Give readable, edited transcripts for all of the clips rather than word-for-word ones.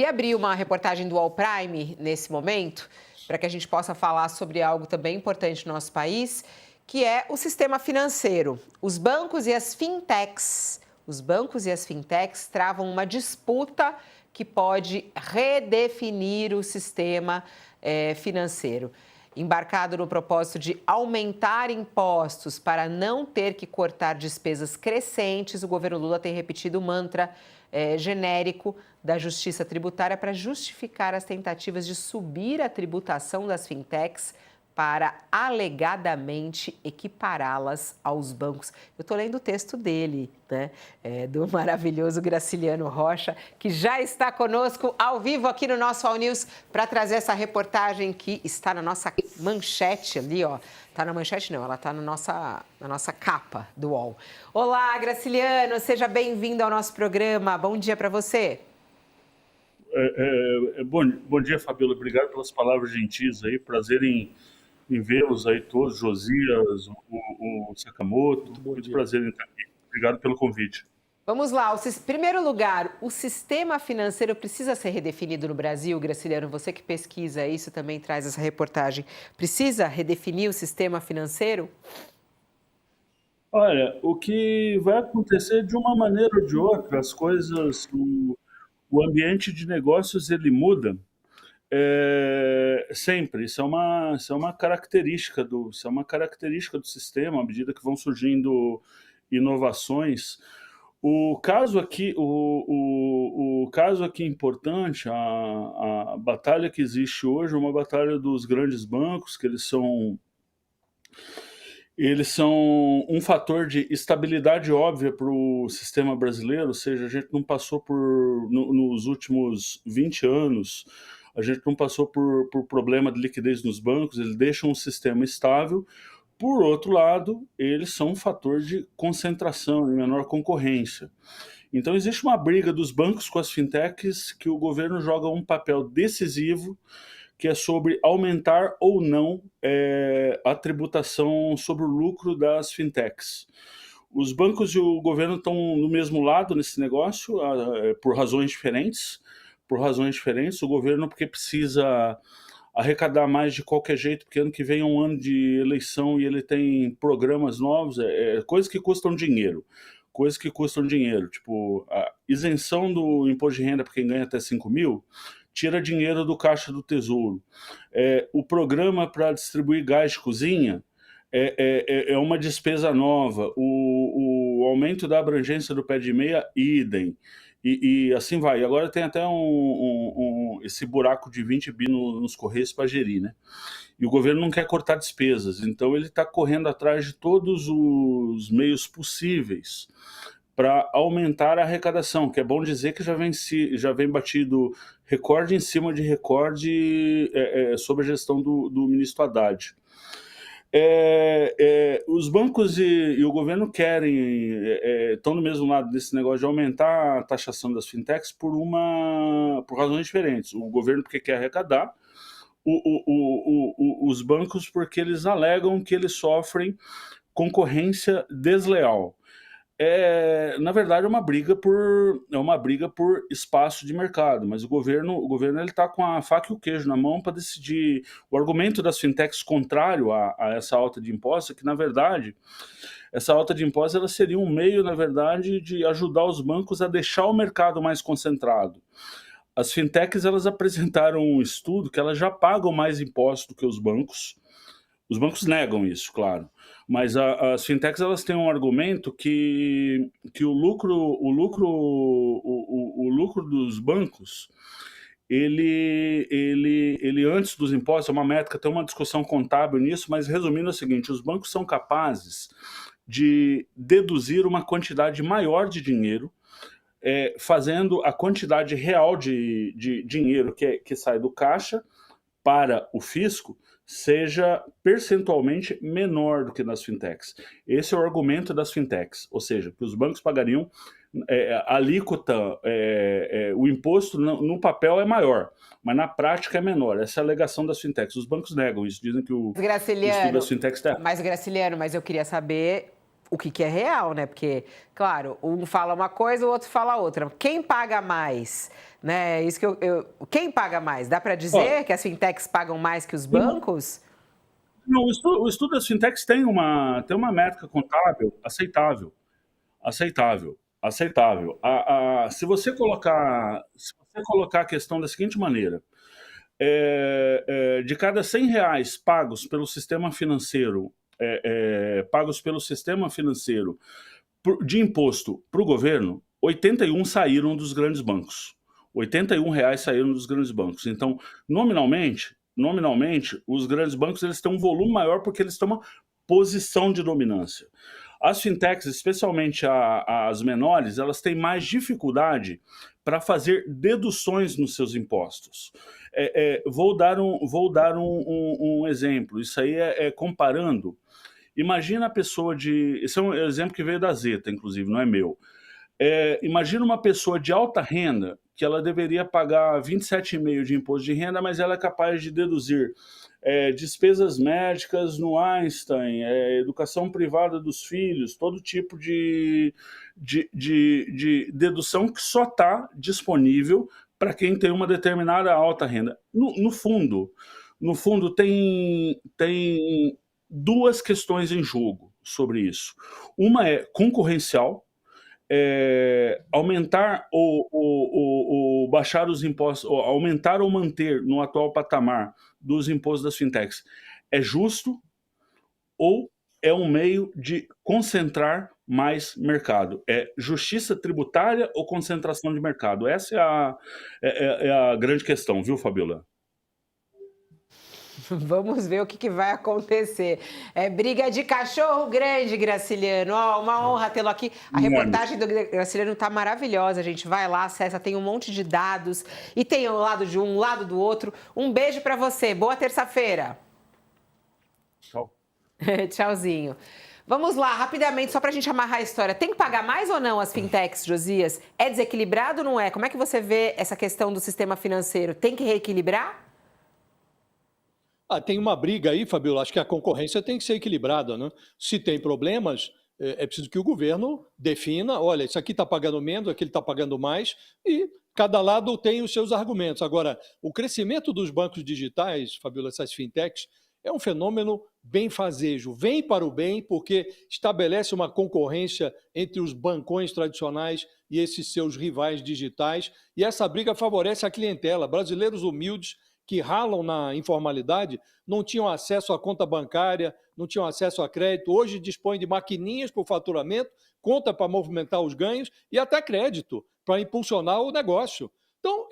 E abrir uma reportagem do All Prime nesse momento, para que a gente possa falar sobre algo também importante no nosso país, que é o sistema financeiro. Os bancos e as fintechs. Os bancos e as fintechs travam uma disputa que pode redefinir o sistema financeiro. Embarcado no propósito de aumentar impostos para não ter que cortar despesas crescentes, o governo Lula tem repetido o mantra genérico da justiça tributária para justificar as tentativas de subir a tributação das fintechs para alegadamente equipará-las aos bancos. Eu estou lendo o texto dele, né? Do maravilhoso Graciliano Rocha, que já está conosco ao vivo aqui no nosso All News para trazer essa reportagem que está na nossa manchete ali, ó. Está na manchete não, ela está na nossa capa do UOL. Olá, Graciliano, seja bem-vindo ao nosso programa. Bom dia para você. Bom dia, Fabiola. Obrigado pelas palavras gentis aí. Prazer em vê-los aí todos, Josias, o Sakamoto. Muito prazer em estar aqui. Obrigado pelo convite. Vamos lá. Em primeiro lugar, o sistema financeiro precisa ser redefinido no Brasil, Graciliano? Você que pesquisa isso também traz essa reportagem. Precisa redefinir o sistema financeiro? Olha, o que vai acontecer de uma maneira ou de outra, as coisas, o ambiente de negócios ele muda. Sempre, isso é uma característica do sistema, à medida que vão surgindo inovações. O caso aqui importante, a batalha que existe hoje é uma batalha dos grandes bancos, que eles são um fator de estabilidade óbvia para o sistema brasileiro, ou seja, a gente não passou nos últimos 20 anos, a gente não passou por problema de liquidez nos bancos, eles deixam um sistema estável. Por outro lado, eles são um fator de concentração e menor concorrência. Então existe uma briga dos bancos com as fintechs que o governo joga um papel decisivo, que é sobre aumentar ou não a tributação sobre o lucro das fintechs. Os bancos e o governo estão no mesmo lado nesse negócio, por razões diferentes. O governo porque precisa arrecadar mais de qualquer jeito, porque ano que vem é um ano de eleição e ele tem programas novos, coisas que custam dinheiro. Tipo, a isenção do imposto de renda para quem ganha até 5 mil, tira dinheiro do caixa do Tesouro. O programa para distribuir gás de cozinha é uma despesa nova. O aumento da abrangência do pé de meia, idem. E assim vai. E agora tem até esse buraco de 20 bi nos Correios para gerir, né? E o governo não quer cortar despesas, então ele está correndo atrás de todos os meios possíveis para aumentar a arrecadação, que é bom dizer que já vem batido recorde em cima de recorde sob a gestão do ministro Haddad. Os bancos e o governo estão no mesmo lado desse negócio de aumentar a taxação das fintechs por razões diferentes. O governo porque quer arrecadar, os bancos porque eles alegam que eles sofrem concorrência desleal. Na verdade, é uma briga por espaço de mercado, mas o governo ele está com a faca e o queijo na mão para decidir. O argumento das fintechs contrário a essa alta de impostos é que, na verdade, essa alta de impostos ela seria um meio, na verdade, de ajudar os bancos a deixar o mercado mais concentrado. As fintechs elas apresentaram um estudo que elas já pagam mais impostos do que os bancos. Os bancos negam isso, claro. Mas as fintechs elas têm um argumento que o lucro dos bancos, ele antes dos impostos, é uma métrica, tem uma discussão contábil nisso, mas resumindo é o seguinte: os bancos são capazes de deduzir uma quantidade maior de dinheiro, fazendo a quantidade real de dinheiro que sai do caixa para o fisco seja percentualmente menor do que nas fintechs. Esse é o argumento das fintechs, ou seja, que os bancos pagariam a alíquota, o imposto no papel é maior, mas na prática é menor. Essa é a alegação das fintechs. Os bancos negam isso, dizem que o estudo das fintechs está... Graciliano, mas eu queria saber o que é real, né? Porque, claro, um fala uma coisa, o outro fala outra. Quem paga mais? Né? Isso que quem paga mais? Dá para dizer que as fintechs pagam mais que os bancos? Não, o estudo das fintechs tem uma métrica contábil aceitável. Aceitável. Aceitável. Se você colocar a questão da seguinte maneira, de cada R$ 100 pagos pelo sistema financeiro, de imposto para o governo, 81 saíram dos grandes bancos. R$ 81 saíram dos grandes bancos. Então, nominalmente, os grandes bancos eles têm um volume maior porque eles tomam posição de dominância. As fintechs, especialmente as menores, elas têm mais dificuldade para fazer deduções nos seus impostos. Vou dar um exemplo. Isso aí comparando. Imagina a pessoa esse é um exemplo que veio da Zeta, inclusive, não é meu. Imagina uma pessoa de alta renda que ela deveria pagar 27,5% de imposto de renda, mas ela é capaz de deduzir despesas médicas no Einstein, educação privada dos filhos, todo tipo de dedução que só está disponível para quem tem uma determinada alta renda. No fundo tem duas questões em jogo sobre isso. Uma é concorrencial, aumentar ou baixar os impostos, ou aumentar ou manter no atual patamar dos impostos das fintechs é justo ou é um meio de concentrar mais mercado? É justiça tributária ou concentração de mercado? Essa é a grande questão, viu, Fabiola? Vamos ver o que vai acontecer. É briga de cachorro grande, Graciliano. Uma honra tê-lo aqui. A reportagem do Graciliano está maravilhosa, gente. Vai lá, acessa, tem um monte de dados. E tem o lado de um, lado do outro. Um beijo para você. Boa terça-feira. Tchau. Tchauzinho. Vamos lá, rapidamente, só para a gente amarrar a história. Tem que pagar mais ou não as fintechs, Josias? É desequilibrado ou não é? Como é que você vê essa questão do sistema financeiro? Tem que reequilibrar? Tem uma briga aí, Fabiola. Acho que a concorrência tem que ser equilibrada, né? Se tem problemas, é preciso que o governo defina, olha, isso aqui está pagando menos, aquele está pagando mais, e cada lado tem os seus argumentos. Agora, o crescimento dos bancos digitais, Fabiola, essas fintechs, é um fenômeno benfazejo. Vem para o bem porque estabelece uma concorrência entre os bancões tradicionais e esses seus rivais digitais, e essa briga favorece a clientela. Brasileiros humildes que ralam na informalidade não tinham acesso à conta bancária, não tinham acesso a crédito, hoje dispõem de maquininhas para o faturamento, conta para movimentar os ganhos e até crédito para impulsionar o negócio. Então,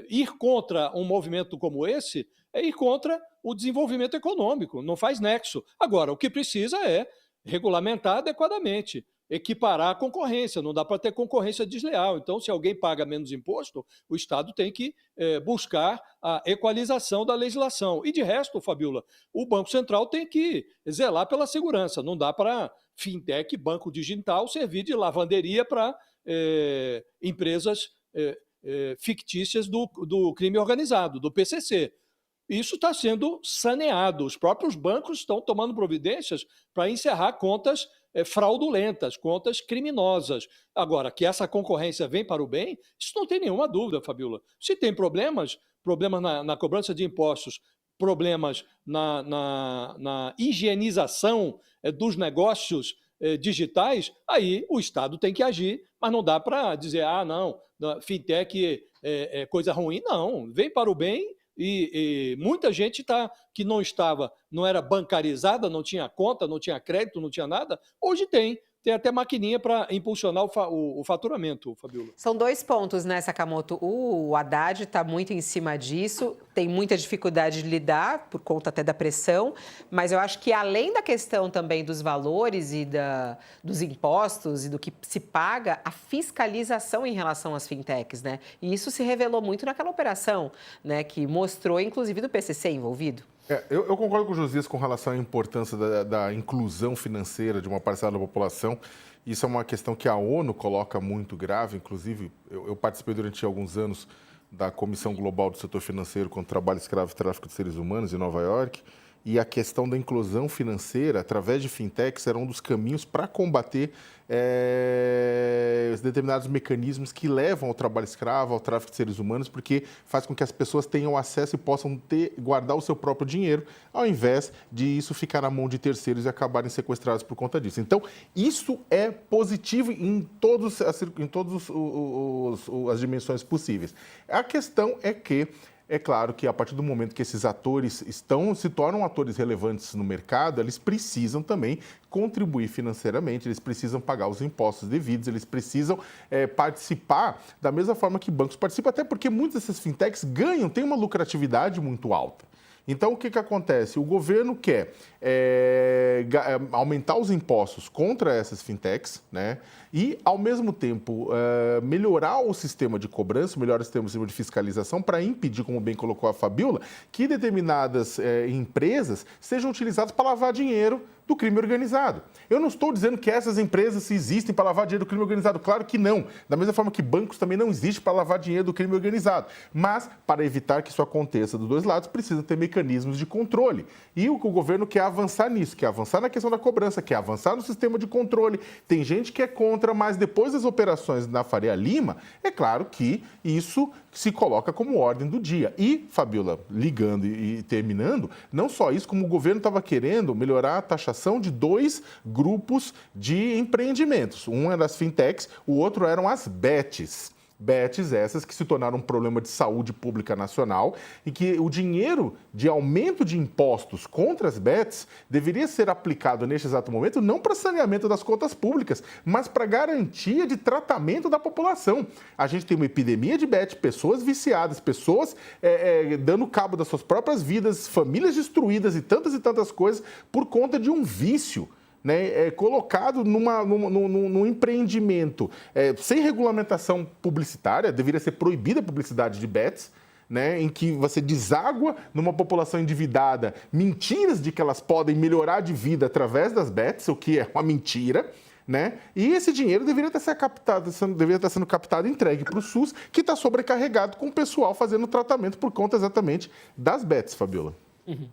ir contra um movimento como esse é ir contra o desenvolvimento econômico, não faz nexo. Agora, o que precisa é regulamentar adequadamente, equiparar a concorrência, não dá para ter concorrência desleal. Então, se alguém paga menos imposto, o Estado tem que buscar a equalização da legislação. E de resto, Fabiola, o Banco Central tem que zelar pela segurança. Não dá para fintech, banco digital, servir de lavanderia para empresas fictícias do crime organizado, do PCC. Isso está sendo saneado. Os próprios bancos estão tomando providências para encerrar contas fraudulentas, contas criminosas. Agora, que essa concorrência vem para o bem, isso não tem nenhuma dúvida, Fabiola. Se tem problemas na cobrança de impostos, problemas na higienização dos negócios digitais, aí o Estado tem que agir, mas não dá para dizer, não, fintech é coisa ruim. Não, vem para o bem. E muita gente que não era bancarizada, não tinha conta, não tinha crédito, não tinha nada, hoje tem até maquininha para impulsionar o faturamento, Fabiola. São dois pontos, né, Sakamoto? O Haddad está muito em cima disso, tem muita dificuldade de lidar, por conta até da pressão, mas eu acho que além da questão também dos valores e dos impostos e do que se paga, a fiscalização em relação às fintechs, né? E isso se revelou muito naquela operação, né, que mostrou, inclusive, do PCC envolvido. Eu concordo com o Josias com relação à importância da inclusão financeira de uma parcela da população. Isso é uma questão que a ONU coloca muito grave. Inclusive, eu participei durante alguns anos da Comissão Global do Setor Financeiro contra o Trabalho Escravo e Tráfico de Seres Humanos em Nova York. e a questão da inclusão financeira através de fintechs era um dos caminhos para combater os determinados mecanismos que levam ao trabalho escravo, ao tráfico de seres humanos, porque faz com que as pessoas tenham acesso e possam guardar o seu próprio dinheiro, ao invés de isso ficar na mão de terceiros e acabarem sequestrados por conta disso. Então, isso é positivo em todas as dimensões possíveis. A questão é que é claro que a partir do momento que esses atores se tornam atores relevantes no mercado, eles precisam também contribuir financeiramente, eles precisam pagar os impostos devidos, eles precisam participar da mesma forma que bancos participam, até porque muitas dessas fintechs têm uma lucratividade muito alta. Então, o que acontece? O governo quer aumentar os impostos contra essas fintechs, né? E, ao mesmo tempo, melhorar o sistema de cobrança, melhorar o sistema de fiscalização para impedir, como bem colocou a Fabiola, que determinadas empresas sejam utilizadas para lavar dinheiro do crime organizado. Eu não estou dizendo que essas empresas existem para lavar dinheiro do crime organizado. Claro que não. Da mesma forma que bancos também não existem para lavar dinheiro do crime organizado. Mas, para evitar que isso aconteça dos dois lados, precisa ter mecanismos de controle. E o governo quer avançar nisso, quer avançar na questão da cobrança, quer avançar no sistema de controle. Tem gente que é contra, mas depois das operações na Faria Lima, é claro que isso se coloca como ordem do dia. E, Fabiola, ligando e terminando, não só isso, como o governo estava querendo melhorar a taxação de dois grupos de empreendimentos. Um era as fintechs, o outro eram as bets. Bets essas que se tornaram um problema de saúde pública nacional e que o dinheiro de aumento de impostos contra as bets deveria ser aplicado neste exato momento não para saneamento das contas públicas, mas para garantia de tratamento da população. A gente tem uma epidemia de bet, pessoas viciadas, pessoas dando cabo das suas próprias vidas, famílias destruídas e tantas coisas por conta de um vício. Né, colocado num empreendimento sem regulamentação publicitária, deveria ser proibida a publicidade de bets, né, em que você deságua numa população endividada mentiras de que elas podem melhorar de vida através das bets, o que é uma mentira. Né? E esse dinheiro deveria estar sendo captado e entregue para o SUS, que está sobrecarregado com o pessoal fazendo tratamento por conta exatamente das bets, Fabiola. Uhum.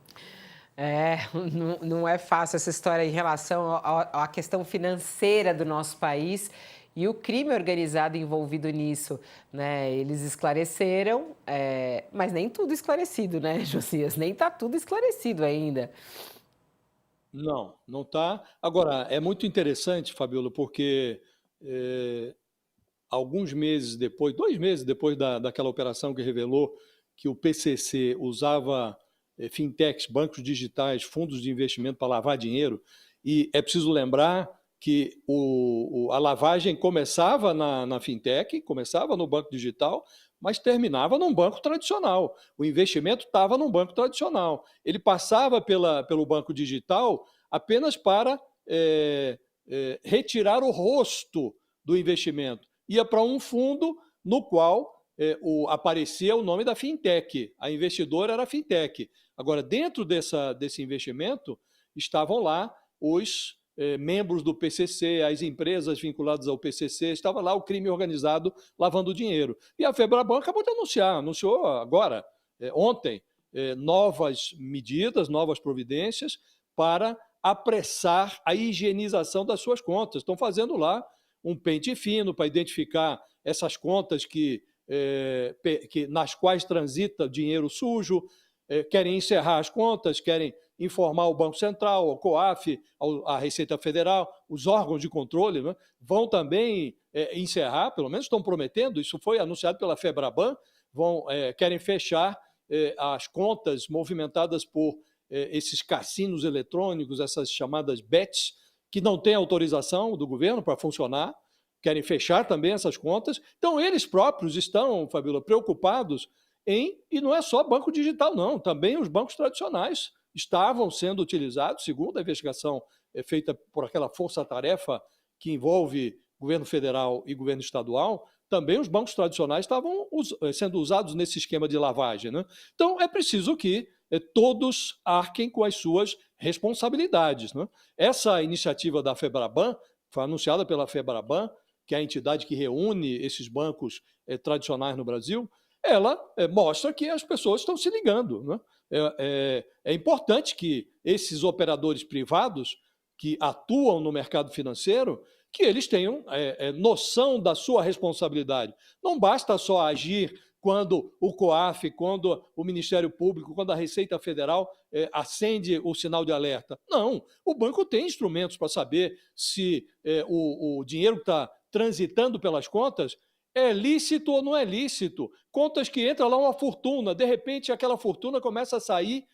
Não é fácil essa história em relação à questão financeira do nosso país e o crime organizado envolvido nisso, né? Eles esclareceram, mas nem tudo esclarecido, né, Josias? Nem está tudo esclarecido ainda. Não está. Agora, é muito interessante, Fabiola, porque alguns meses depois, 2 meses depois daquela operação que revelou que o PCC usava fintechs, bancos digitais, fundos de investimento para lavar dinheiro, e é preciso lembrar que a lavagem começava na fintech, começava no banco digital, mas terminava num banco tradicional. O investimento estava num banco tradicional. Ele passava pelo banco digital apenas para retirar o rosto do investimento. Ia para um fundo no qual aparecia o nome da fintech. A investidora era a fintech. Agora, dentro desse investimento, estavam lá os membros do PCC, as empresas vinculadas ao PCC, estava lá o crime organizado lavando dinheiro. E a Febraban acabou de anunciou agora, ontem, novas medidas, novas providências para apressar a higienização das suas contas. Estão fazendo lá um pente fino para identificar essas contas nas quais transita dinheiro sujo, querem encerrar as contas, querem informar o Banco Central, o COAF, a Receita Federal, os órgãos de controle, né, vão também encerrar, pelo menos estão prometendo, isso foi anunciado pela Febraban, querem fechar as contas movimentadas por esses cassinos eletrônicos, essas chamadas bets, que não têm autorização do governo para funcionar, querem fechar também essas contas. Então, eles próprios estão, Fabiola, preocupados e não é só banco digital, não, também os bancos tradicionais estavam sendo utilizados, segundo a investigação feita por aquela força-tarefa que envolve governo federal e governo estadual, também os bancos tradicionais estavam sendo usados nesse esquema de lavagem. Né? Então, é preciso que todos arquem com as suas responsabilidades. Né? Essa iniciativa da Febraban, foi anunciada pela Febraban, que é a entidade que reúne esses bancos tradicionais no Brasil, ela mostra que as pessoas estão se ligando. Né? É importante que esses operadores privados que atuam no mercado financeiro, que eles tenham noção da sua responsabilidade. Não basta só agir quando o COAF, quando o Ministério Público, quando a Receita Federal acende o sinal de alerta. Não, o banco tem instrumentos para saber se o dinheiro que está transitando pelas contas é lícito ou não é lícito. Contas que entra lá uma fortuna, de repente aquela fortuna começa a sair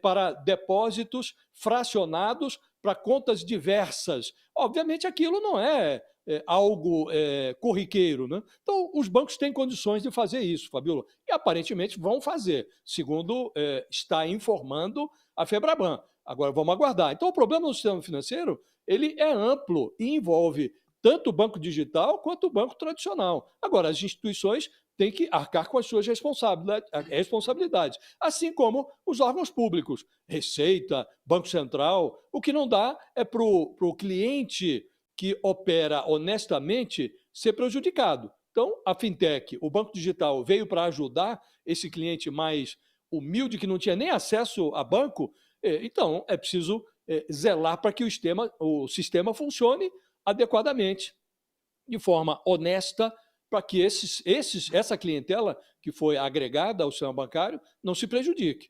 para depósitos fracionados para contas diversas. Obviamente aquilo não é algo corriqueiro, né? Então, os bancos têm condições de fazer isso, Fabiola, e aparentemente vão fazer, segundo está informando a FEBRABAN. Agora, vamos aguardar. Então, o problema no sistema financeiro ele é amplo e envolve tanto o banco digital quanto o banco tradicional. Agora, as instituições têm que arcar com as suas responsabilidades, assim como os órgãos públicos, Receita, Banco Central. O que não dá é para o cliente que opera honestamente ser prejudicado. Então, a fintech, o banco digital, veio para ajudar esse cliente mais humilde, que não tinha nem acesso a banco. Então, é preciso zelar para que o sistema funcione adequadamente, de forma honesta, para que essa clientela que foi agregada ao sistema bancário não se prejudique.